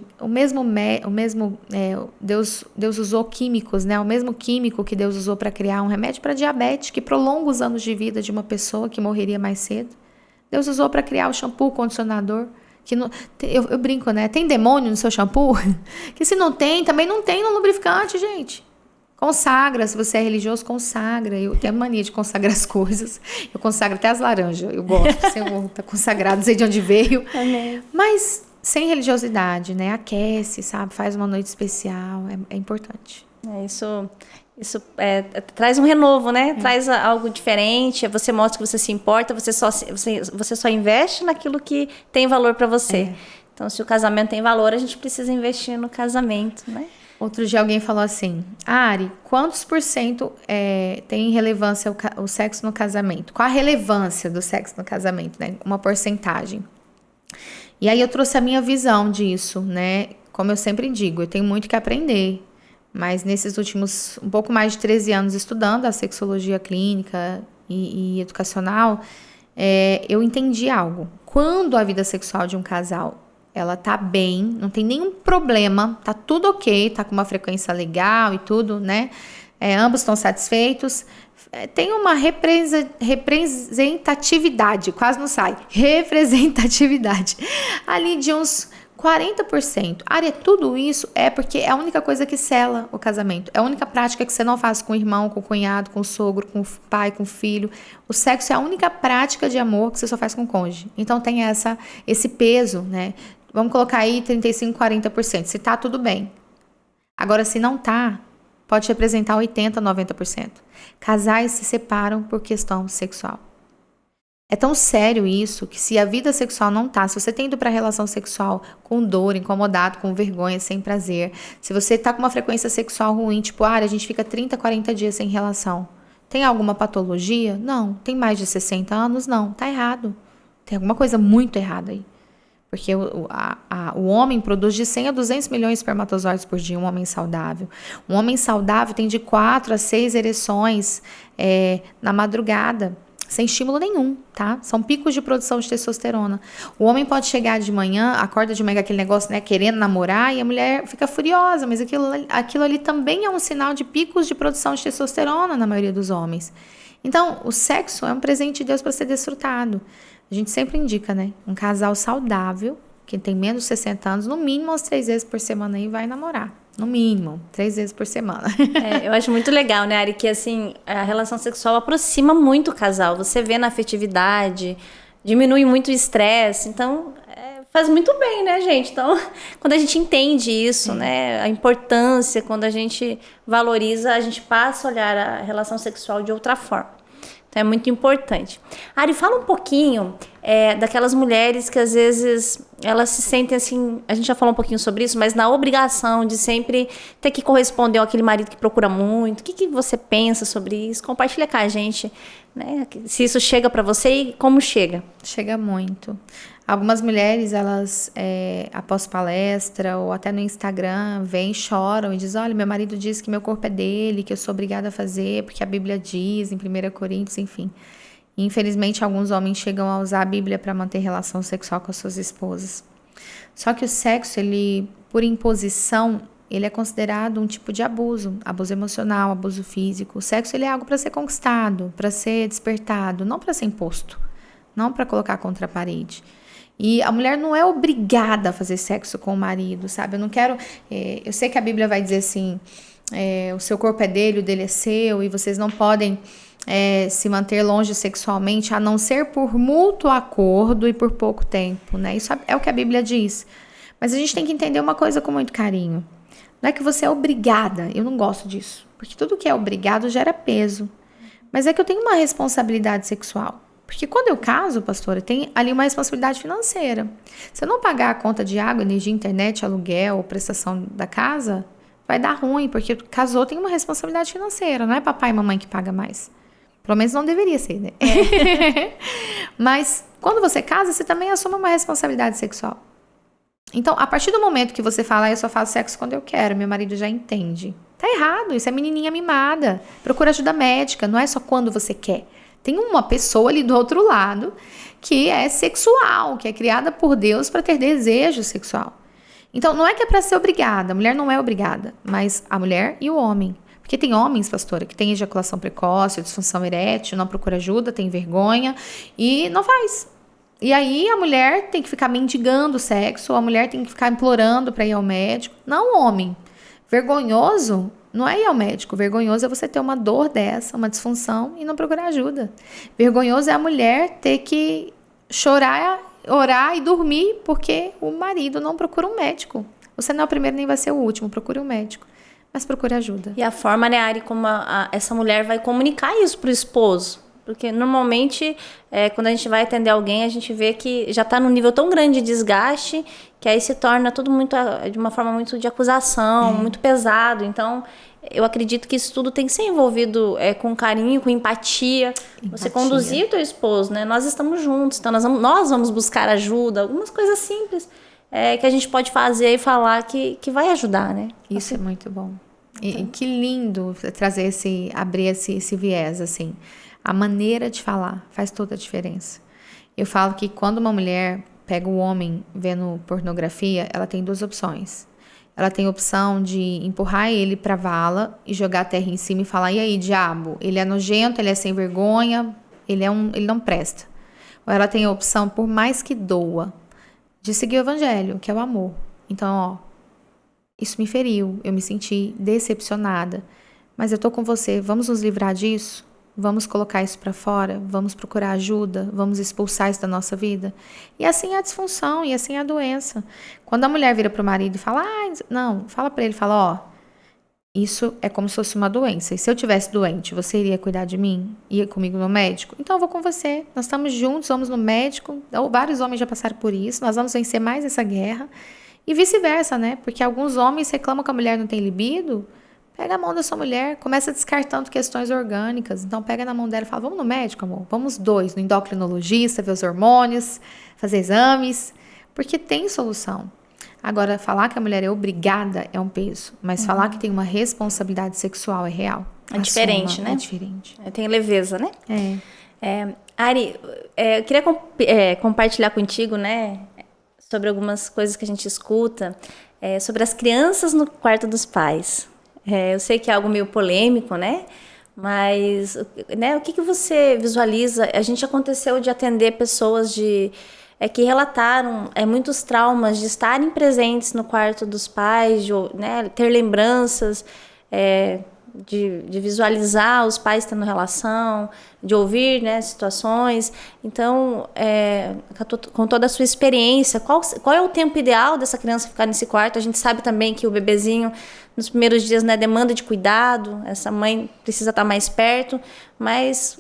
Deus usou químicos, né? O mesmo químico que Deus usou para criar um remédio para diabetes, que prolonga os anos de vida de uma pessoa que morreria mais cedo. Deus usou para criar o shampoo, o condicionador. Eu brinco, né? Tem demônio no seu shampoo? Que se não tem, também não tem no lubrificante, gente. Consagra, se você é religioso, consagra. Eu tenho a mania de consagrar as coisas. Eu consagro até as laranjas. Eu gosto, tá consagrado, não sei de onde veio. Amém. Mas sem religiosidade, né? Aquece, sabe? Faz uma noite especial. É importante. Isso traz um renovo, né? Traz algo diferente. Você mostra que você se importa. Você só investe naquilo que tem valor para você. Então, se o casamento tem valor, a gente precisa investir no casamento, né? Outro dia alguém falou assim: Ari, quantos por cento tem relevância o sexo no casamento? Qual a relevância do sexo no casamento, né? Uma porcentagem. E aí eu trouxe a minha visão disso, né? Como eu sempre digo, eu tenho muito que aprender. Mas nesses últimos, um pouco mais de 13 anos estudando a sexologia clínica e educacional, eu entendi algo. Quando a vida sexual de um casal, ela tá bem, não tem nenhum problema, tá tudo ok, tá com uma frequência legal e tudo, né? Ambos estão satisfeitos. Tem uma representatividade, quase não sai, representatividade, ali de uns 40%. Área, tudo isso é porque é a única coisa que sela o casamento. É a única prática que você não faz com o irmão, com o cunhado, com o sogro, com o pai, com o filho. O sexo é a única prática de amor que você só faz com o cônjuge. Então tem esse peso, né? Vamos colocar aí 35%, 40%. Se tá, tudo bem. Agora, se não tá, pode representar 80%, 90%. Casais se separam por questão sexual. É tão sério isso que se a vida sexual não tá, se você tem ido para a relação sexual com dor, incomodado, com vergonha, sem prazer, se você tá com uma frequência sexual ruim, tipo, a gente fica 30, 40 dias sem relação, tem alguma patologia? Não. Tem mais de 60 anos? Não. Tá errado. Tem alguma coisa muito errada aí. Porque o homem produz de 100 a 200 milhões de espermatozoides por dia, um homem saudável. Um homem saudável tem de 4 a 6 ereções na madrugada, sem estímulo nenhum, tá? São picos de produção de testosterona. O homem pode chegar de manhã, acorda de manhã com aquele negócio, né, querendo namorar, e a mulher fica furiosa, mas aquilo ali também é um sinal de picos de produção de testosterona na maioria dos homens. Então, o sexo é um presente de Deus para ser desfrutado. A gente sempre indica, né? Um casal saudável, que tem menos de 60 anos, no mínimo umas 3 vezes por semana aí vai namorar. No mínimo, 3 vezes por semana. Eu acho muito legal, né, Ari, que assim, a relação sexual aproxima muito o casal. Você vê na afetividade, diminui muito o estresse. Então, faz muito bem, né, gente? Então, quando a gente entende isso, né, a importância, quando a gente valoriza, a gente passa a olhar a relação sexual de outra forma. Então, é muito importante. Ari, fala um pouquinho daquelas mulheres que, às vezes, elas se sentem assim... A gente já falou um pouquinho sobre isso, mas na obrigação de sempre ter que corresponder àquele marido que procura muito. O que você pensa sobre isso? Compartilha com a gente, né? Se isso chega para você e como chega. Chega muito. Algumas mulheres, elas, após palestra ou até no Instagram, vêm, choram e dizem, olha, meu marido diz que meu corpo é dele, que eu sou obrigada a fazer, porque a Bíblia diz, em 1 Coríntios, enfim. E, infelizmente, alguns homens chegam a usar a Bíblia para manter relação sexual com as suas esposas. Só que o sexo, ele, por imposição, ele é considerado um tipo de abuso emocional, abuso físico. O sexo, ele é algo para ser conquistado, para ser despertado, não para ser imposto, não para colocar contra a parede. E a mulher não é obrigada a fazer sexo com o marido, sabe? Eu não quero... eu sei que a Bíblia vai dizer assim, o seu corpo é dele, o dele é seu, e vocês não podem se manter longe sexualmente, a não ser por mútuo acordo e por pouco tempo, né? Isso é o que a Bíblia diz. Mas a gente tem que entender uma coisa com muito carinho. Não é que você é obrigada, eu não gosto disso. Porque tudo que é obrigado gera peso. Mas é que eu tenho uma responsabilidade sexual. Porque quando eu caso, pastora, tem ali uma responsabilidade financeira. Se eu não pagar a conta de água, energia, internet, aluguel, prestação da casa, vai dar ruim, porque casou tem uma responsabilidade financeira, não é papai e mamãe que paga mais. Pelo menos não deveria ser, né? Mas quando você casa, você também assume uma responsabilidade sexual. Então, a partir do momento que você fala, eu só faço sexo quando eu quero, meu marido já entende. Tá errado, isso é menininha mimada. Procura ajuda médica, não é só quando você quer. Tem uma pessoa ali do outro lado que é sexual, que é criada por Deus para ter desejo sexual. Então, não é que é para ser obrigada, a mulher não é obrigada, mas a mulher e o homem. Porque tem homens, pastora, que tem ejaculação precoce, disfunção erétil, não procura ajuda, tem vergonha e não faz. E aí a mulher tem que ficar mendigando sexo, ou a mulher tem que ficar implorando para ir ao médico. Não o homem. Vergonhoso não é ir ao médico. Vergonhoso é você ter uma dor dessa, uma disfunção e não procurar ajuda. Vergonhoso é a mulher ter que chorar, orar e dormir porque o marido não procura um médico. Você não é o primeiro nem vai ser o último, procure um médico. Mas procure ajuda. E a forma, né, Ari, como essa mulher vai comunicar isso pro esposo. Porque normalmente, quando a gente vai atender alguém, a gente vê que já está num nível tão grande de desgaste, que aí se torna tudo muito de uma forma muito de acusação, muito pesado. Então, eu acredito que isso tudo tem que ser envolvido com carinho, com empatia. Você conduzir o teu esposo, né? Nós estamos juntos, então nós vamos buscar ajuda, algumas coisas simples que a gente pode fazer e falar que vai ajudar, né? Isso é muito bom. E que lindo trazer abrir esse viés, assim. A maneira de falar faz toda a diferença. Eu falo que quando uma mulher pega o homem vendo pornografia, ela tem duas opções. Ela tem a opção de empurrar ele pra vala e jogar a terra em cima e falar, e aí, diabo? Ele é nojento, ele é sem vergonha, ele não presta. Ou ela tem a opção, por mais que doa, de seguir o evangelho, que é o amor. Então, isso me feriu, eu me senti decepcionada. Mas eu tô com você, vamos nos livrar disso? Vamos colocar isso para fora, vamos procurar ajuda, vamos expulsar isso da nossa vida. E assim é a disfunção, e assim é a doença. Quando a mulher vira pro marido e fala, não, fala para ele, fala, isso é como se fosse uma doença. E se eu tivesse doente, você iria cuidar de mim? Ia comigo no médico? Então eu vou com você. Nós estamos juntos, vamos no médico. Vários homens já passaram por isso, nós vamos vencer mais essa guerra. E vice-versa, né? Porque alguns homens reclamam que a mulher não tem libido. Pega a mão da sua mulher, começa descartando questões orgânicas. Então, pega na mão dela e fala, vamos no médico, amor. Vamos dois, no endocrinologista, ver os hormônios, fazer exames. Porque tem solução. Agora, falar que a mulher é obrigada é um peso. Mas falar que tem uma responsabilidade sexual é real. É diferente, né? É diferente. Tem leveza, né? Ari, eu queria compartilhar contigo, né? Sobre algumas coisas que a gente escuta. Sobre as crianças no quarto dos pais. Eu sei que é algo meio polêmico, né? Mas, né, o que você visualiza? A gente aconteceu de atender pessoas que relataram muitos traumas de estarem presentes no quarto dos pais, né, ter lembranças, de visualizar os pais tendo relação, de ouvir, né, situações. Então, com toda a sua experiência, qual é o tempo ideal dessa criança ficar nesse quarto? A gente sabe também que o bebezinho, nos primeiros dias, né, demanda de cuidado, essa mãe precisa estar mais perto, mas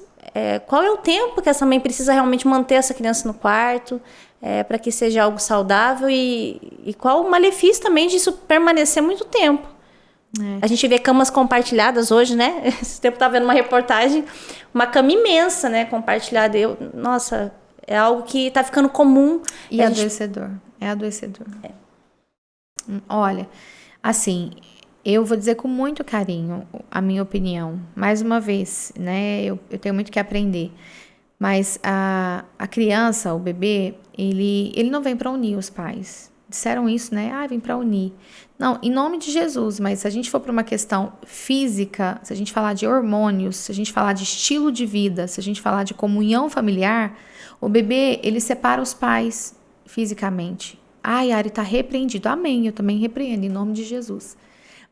qual é o tempo que essa mãe precisa realmente manter essa criança no quarto, para que seja algo saudável, e qual o malefício também disso permanecer muito tempo? A gente vê camas compartilhadas hoje, né? Esse tempo eu estava vendo uma reportagem, uma cama imensa, né, compartilhada. Nossa, É algo que tá ficando comum. E adoecedor. É adoecedor. Olha, assim, eu vou dizer com muito carinho a minha opinião. Mais uma vez, né? Eu tenho muito que aprender. Mas a criança, o bebê, ele não vem para unir os pais. Disseram isso, né? Vem para unir. Não, em nome de Jesus, mas se a gente for para uma questão física, se a gente falar de hormônios, se a gente falar de estilo de vida, se a gente falar de comunhão familiar, o bebê, ele separa os pais fisicamente. Ari, tá repreendido. Amém, eu também repreendo, em nome de Jesus.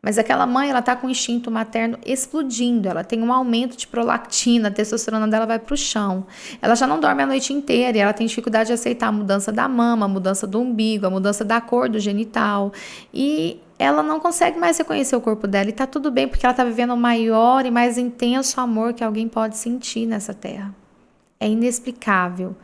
Mas aquela mãe, ela tá com o instinto materno explodindo, ela tem um aumento de prolactina, a testosterona dela vai pro chão. Ela já não dorme a noite inteira e ela tem dificuldade de aceitar a mudança da mama, a mudança do umbigo, a mudança da cor do genital. E ela não consegue mais reconhecer o corpo dela. E tá tudo bem, porque ela tá vivendo o maior e mais intenso amor que alguém pode sentir nessa terra. É inexplicável.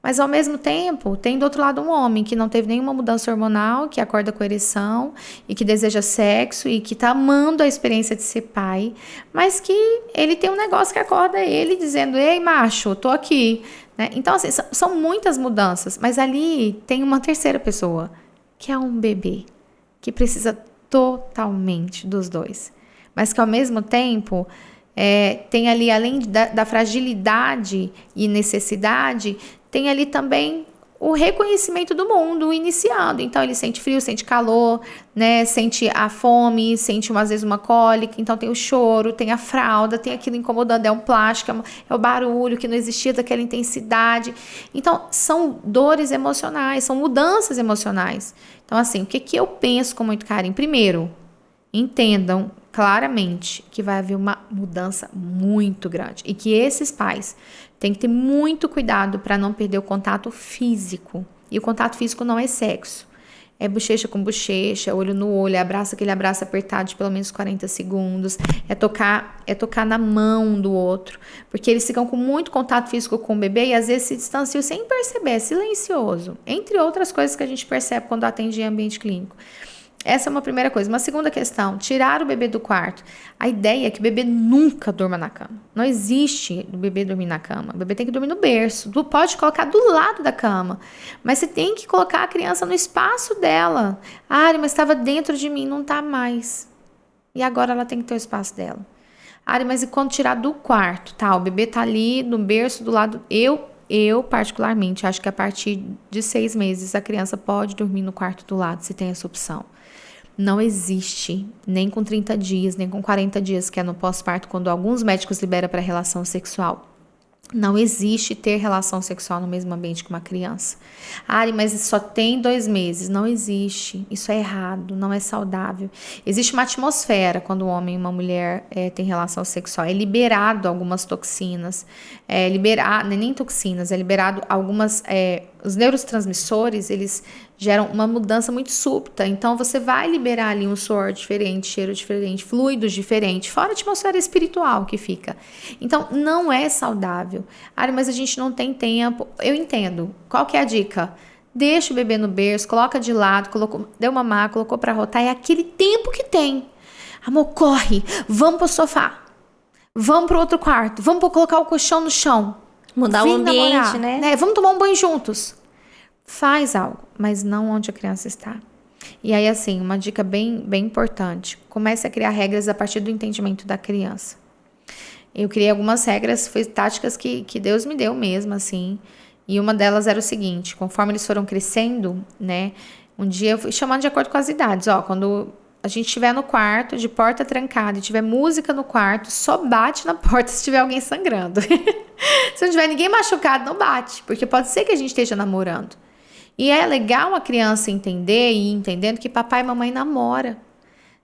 Mas, ao mesmo tempo, tem do outro lado um homem que não teve nenhuma mudança hormonal, que acorda com ereção e que deseja sexo e que tá amando a experiência de ser pai, mas que ele tem um negócio que acorda ele dizendo, ei, macho, tô aqui. Né? Então, assim, são muitas mudanças, mas ali tem uma terceira pessoa, que é um bebê, que precisa totalmente dos dois. Mas que, ao mesmo tempo, tem ali, além da fragilidade e necessidade, tem ali também o reconhecimento do mundo iniciando. Então, ele sente frio, sente calor, né? Sente a fome, sente às vezes uma cólica. Então, tem o choro, tem a fralda, tem aquilo incomodando. É um plástico, é o barulho que não existia daquela intensidade. Então, são dores emocionais, são mudanças emocionais. Então, assim, o que eu penso com muito carinho? Primeiro, entendam claramente que vai haver uma mudança muito grande e que esses pais têm que ter muito cuidado para não perder o contato físico. E o contato físico não é sexo. É bochecha com bochecha, olho no olho, aquele abraço apertado de pelo menos 40 segundos. É tocar na mão do outro. Porque eles ficam com muito contato físico com o bebê e às vezes se distanciam sem perceber, é silencioso. Entre outras coisas que a gente percebe quando atende em ambiente clínico. Essa é uma primeira coisa. Uma segunda questão, tirar o bebê do quarto. A ideia é que o bebê nunca durma na cama. Não existe o bebê dormir na cama. O bebê tem que dormir no berço. Pode colocar do lado da cama. Mas você tem que colocar a criança no espaço dela. Mas estava dentro de mim, não está mais. E agora ela tem que ter o espaço dela. Mas e quando tirar do quarto? Tá, o bebê tá ali no berço do lado... Eu, particularmente, acho que a partir de 6 meses a criança pode dormir no quarto do lado, se tem essa opção. Não existe, nem com 30 dias, nem com 40 dias, que é no pós-parto, quando alguns médicos liberam para relação sexual. Não existe ter relação sexual no mesmo ambiente com uma criança. Mas só tem 2 meses. Não existe. Isso é errado, não é saudável. Existe uma atmosfera quando um homem e uma mulher têm relação sexual. É liberado algumas toxinas. Nem toxinas, é liberado algumas... os neurotransmissores, eles geram uma mudança muito súbita. Então, você vai liberar ali um suor diferente, cheiro diferente, fluidos diferentes, fora a atmosfera espiritual que fica. Então, não é saudável. Mas a gente não tem tempo. Eu entendo. Qual que é a dica? Deixa o bebê no berço, coloca de lado, deu mamar, colocou para rotar. É aquele tempo que tem. Amor, corre. Vamos pro sofá. Vamos pro outro quarto. Vamos colocar o colchão no chão. Mudar o ambiente, né? Vamos tomar um banho juntos. Faz algo, mas não onde a criança está. E aí, assim, uma dica bem, bem importante. Comece a criar regras a partir do entendimento da criança. Eu criei algumas regras, foi táticas que Deus me deu mesmo, assim. E uma delas era o seguinte, conforme eles foram crescendo, né? Um dia eu fui chamando de acordo com as idades. Quando a gente estiver no quarto, de porta trancada, e tiver música no quarto, só bate na porta se tiver alguém sangrando. Se não tiver ninguém machucado, não bate. Porque pode ser que a gente esteja namorando. E é legal a criança entender e ir entendendo que papai e mamãe namoram.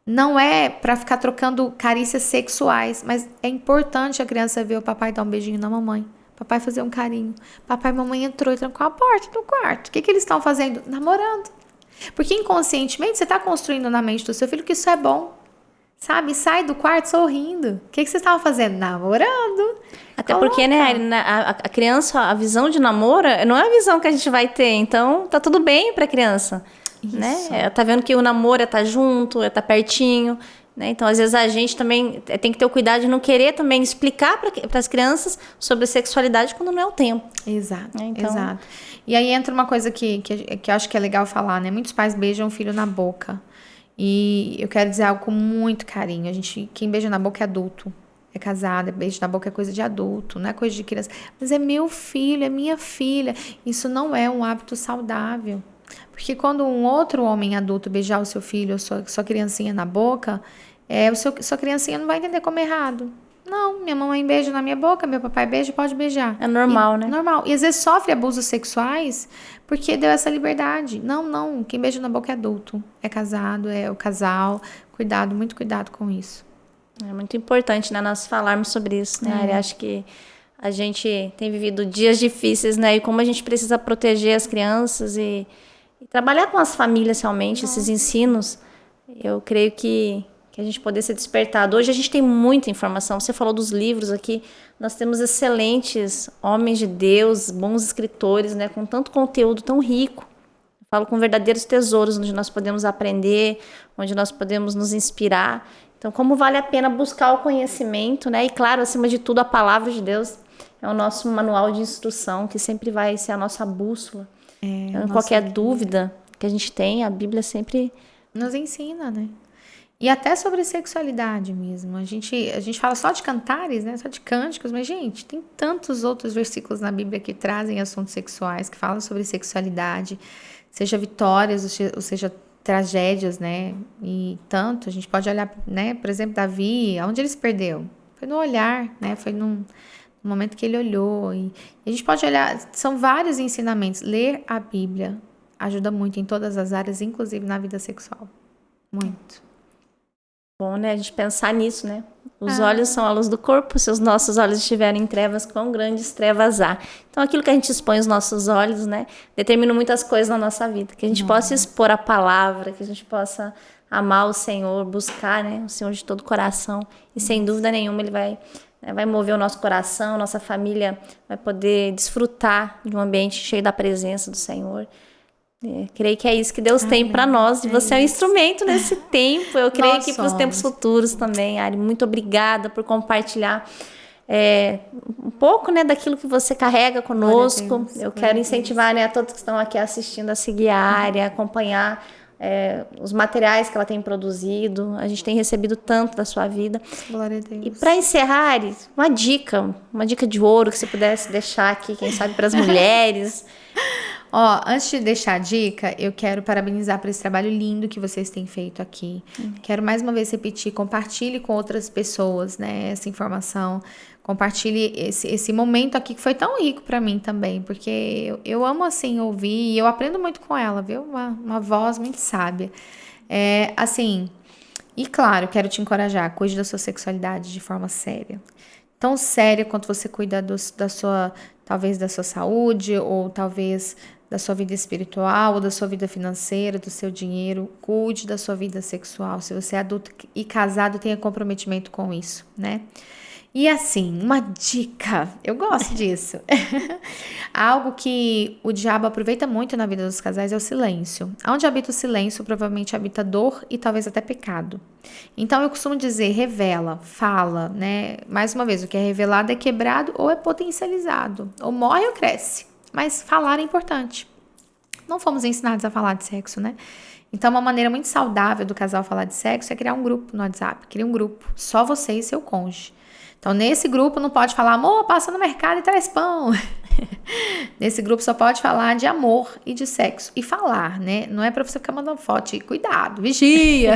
Não é para ficar trocando carícias sexuais, mas é importante a criança ver o papai dar um beijinho na mamãe. Papai fazer um carinho. Papai e mamãe entrou e trancou a porta do quarto. O que eles estão fazendo? Namorando. Porque inconscientemente você está construindo na mente do seu filho que isso é bom. Sabe? Sai do quarto sorrindo. O que vocês estavam fazendo? Namorando. Até porque, né, a criança, a visão de namoro não é a visão que a gente vai ter. Então, tá tudo bem pra criança. Isso. Né? Tá vendo que o namoro é estar junto, é estar pertinho. né? Então, às vezes, a gente também tem que ter o cuidado de não querer também explicar para as crianças sobre sexualidade quando não é o tempo. Exato, né? Então, exato. E aí entra uma coisa que eu acho que é legal falar, né? Muitos pais beijam o filho na boca. E eu quero dizer algo com muito carinho. Quem beija na boca é adulto. É casado, beijo na boca é coisa de adulto, não é coisa de criança. Mas é meu filho, é minha filha. Isso não é um hábito saudável. Porque quando um outro homem adulto beijar o seu filho ou sua criancinha na boca, sua criancinha não vai entender como errado. Não, minha mamãe beija na minha boca, meu papai beija, pode beijar. É normal, né? Normal. E às vezes sofre abusos sexuais porque deu essa liberdade. Não, quem beija na boca é adulto, é casado, é o casal. Cuidado, muito cuidado com isso. É muito importante, né, nós falarmos sobre isso, né, Ari? Acho que a gente tem vivido dias difíceis, né, e como a gente precisa proteger as crianças e trabalhar com as famílias realmente, esses ensinos, eu creio que a gente poder ser despertado. Hoje a gente tem muita informação, você falou dos livros aqui, nós temos excelentes homens de Deus, bons escritores, né, com tanto conteúdo tão rico. Eu falo com verdadeiros tesouros, onde nós podemos aprender, onde nós podemos nos inspirar. Então, como vale a pena buscar o conhecimento, né? E, claro, acima de tudo, a palavra de Deus é o nosso manual de instrução, que sempre vai ser a nossa bússola. Então, qualquer dúvida que a gente tem, a Bíblia sempre nos ensina, né? E até sobre sexualidade mesmo. A gente fala só de cantares, né? Só de cânticos, mas, gente, tem tantos outros versículos na Bíblia que trazem assuntos sexuais, que falam sobre sexualidade, seja vitórias, ou seja tragédias, né? E tanto, a gente pode olhar, né? Por exemplo, Davi, aonde ele se perdeu? Foi no olhar, né? Foi no momento que ele olhou. E a gente pode olhar, são vários ensinamentos. Ler a Bíblia ajuda muito em todas as áreas, inclusive na vida sexual. Muito. Bom, né? A gente pensar nisso, né? Os olhos são a luz do corpo. Se os nossos olhos estiverem em trevas, quão grandes trevas há. Então, aquilo que a gente expõe os nossos olhos, né? Determina muitas coisas na nossa vida. Que a gente possa expor a palavra, que a gente possa amar o Senhor, buscar, né? O Senhor de todo o coração. E, sem dúvida nenhuma, Ele vai mover o nosso coração, nossa família vai poder desfrutar de um ambiente cheio da presença do Senhor. Creio que é isso que Deus tem para nós. E você é um instrumento nesse tempo. Eu creio que para os tempos futuros também, Ari. Muito obrigada por compartilhar um pouco, né, daquilo que você carrega conosco. Eu quero incentivar, né, a todos que estão aqui assistindo a seguir a Ari, a acompanhar os materiais que ela tem produzido. A gente tem recebido tanto da sua vida. Glória a Deus. E para encerrar, Ari, uma dica de ouro que você pudesse deixar aqui, quem sabe, para as mulheres. Antes de deixar a dica, eu quero parabenizar por esse trabalho lindo que vocês têm feito aqui. Quero mais uma vez repetir, compartilhe com outras pessoas, né, essa informação. Compartilhe esse momento aqui que foi tão rico para mim também, porque eu amo, assim, ouvir e eu aprendo muito com ela, viu? Uma voz muito sábia. Assim, e claro, quero te encorajar, cuide da sua sexualidade de forma séria. Tão séria quanto você cuida talvez da sua saúde, ou talvez da sua vida espiritual, ou da sua vida financeira, do seu dinheiro. Cuide da sua vida sexual. Se você é adulto e casado, tenha comprometimento com isso, né? E assim, uma dica, eu gosto disso. Algo que o diabo aproveita muito na vida dos casais é o silêncio. Onde habita o silêncio, provavelmente habita dor e talvez até pecado. Então eu costumo dizer, revela, fala, né? Mais uma vez, o que é revelado é quebrado ou é potencializado. Ou morre ou cresce. Mas falar é importante. Não fomos ensinados a falar de sexo, né? Então, uma maneira muito saudável do casal falar de sexo é criar um grupo no WhatsApp. Cria um grupo, só você e seu cônjuge. Então, nesse grupo não pode falar, amor, passa no mercado e traz pão. Nesse grupo só pode falar de amor e de sexo. E falar, né? Não é pra você ficar mandando foto. Cuidado, vigia.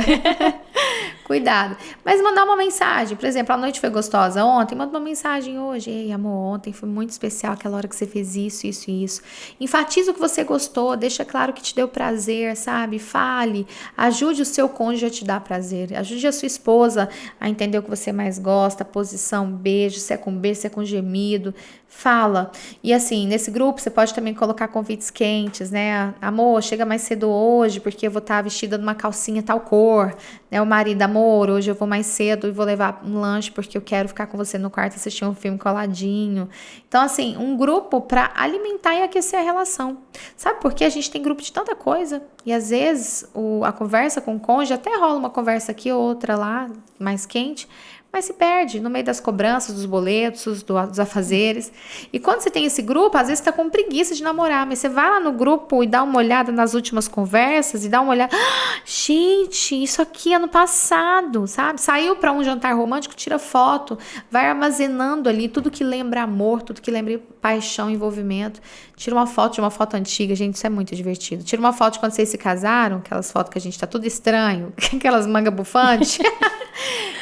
Cuidado. Mas mandar uma mensagem. Por exemplo, a noite foi gostosa ontem. Manda uma mensagem hoje. Ei, amor, ontem foi muito especial aquela hora que você fez isso, isso e isso. Enfatiza o que você gostou. Deixa claro que te deu prazer, sabe? Fale. Ajude o seu cônjuge a te dar prazer. Ajude a sua esposa a entender o que você mais gosta. Posição, beijo. Se é com beijo, se é com gemido. Fala. E assim, nesse grupo você pode também colocar convites quentes, né? Amor, chega mais cedo hoje porque eu vou estar vestida numa calcinha tal cor, né? O marido, amor, hoje eu vou mais cedo e vou levar um lanche porque eu quero ficar com você no quarto assistir um filme coladinho. Então, assim, um grupo para alimentar e aquecer a relação. Sabe por quê? A gente tem grupo de tanta coisa e às vezes a conversa com o cônjuge até rola uma conversa aqui, outra lá, mais quente, mas se perde no meio das cobranças, dos boletos, dos afazeres. E quando você tem esse grupo, às vezes você tá com preguiça de namorar, mas você vai lá no grupo e dá uma olhada nas últimas conversas e dá uma olhada. Ah, gente, isso aqui ano passado, sabe? Saiu para um jantar romântico, tira foto, vai armazenando ali tudo que lembra amor, tudo que lembra paixão, envolvimento. Tira uma foto de uma foto antiga, gente, isso é muito divertido. Tira uma foto de quando vocês se casaram, aquelas fotos que a gente tá tudo estranho, aquelas manga bufante.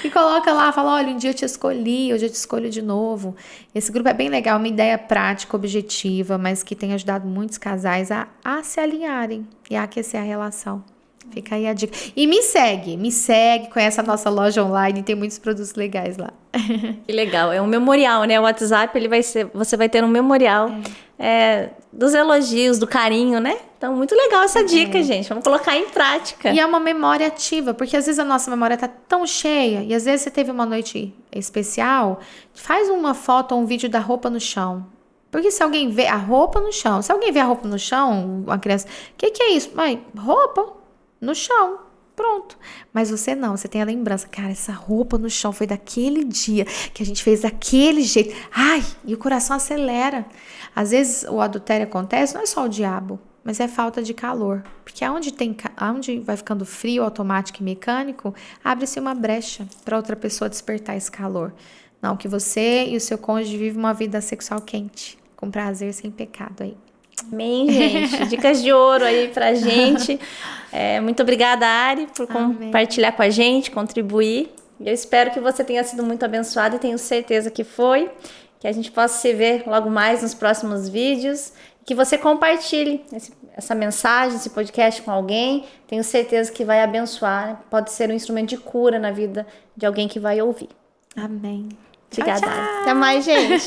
E coloca lá, fala, olha, um dia eu te escolhi, hoje eu te escolho de novo. Esse grupo é bem legal, uma ideia prática, objetiva, mas que tem ajudado muitos casais a se alinharem e a aquecer a relação. Fica aí a dica. E me segue, conhece a nossa loja online, tem muitos produtos legais lá. Que legal, é um memorial, né? O WhatsApp, você vai ter um memorial dos elogios, do carinho, né? Então, muito legal essa dica, gente. Vamos colocar em prática. E é uma memória ativa, porque às vezes a nossa memória tá tão cheia, e às vezes você teve uma noite especial, faz uma foto ou um vídeo da roupa no chão. Porque se alguém vê a roupa no chão, uma criança, o que é isso? Mãe, roupa no chão. Pronto. Mas você não, você tem a lembrança. Cara, essa roupa no chão foi daquele dia que a gente fez daquele jeito. Ai, e o coração acelera. Às vezes o adultério acontece, não é só o diabo, mas é falta de calor. Porque aonde vai ficando frio, automático e mecânico, abre-se uma brecha para outra pessoa despertar esse calor. Não, que você e o seu cônjuge vivem uma vida sexual quente, com prazer, sem pecado aí. Amém, gente. Dicas de ouro aí pra gente. Muito obrigada, Ari, por compartilhar com a gente, contribuir. Eu espero que você tenha sido muito abençoado e tenho certeza que foi. Que a gente possa se ver logo mais nos próximos vídeos. Que você compartilhe essa mensagem, esse podcast com alguém. Tenho certeza que vai abençoar. Pode ser um instrumento de cura na vida de alguém que vai ouvir. Amém. Obrigada. Tchau, tchau. Até mais, gente.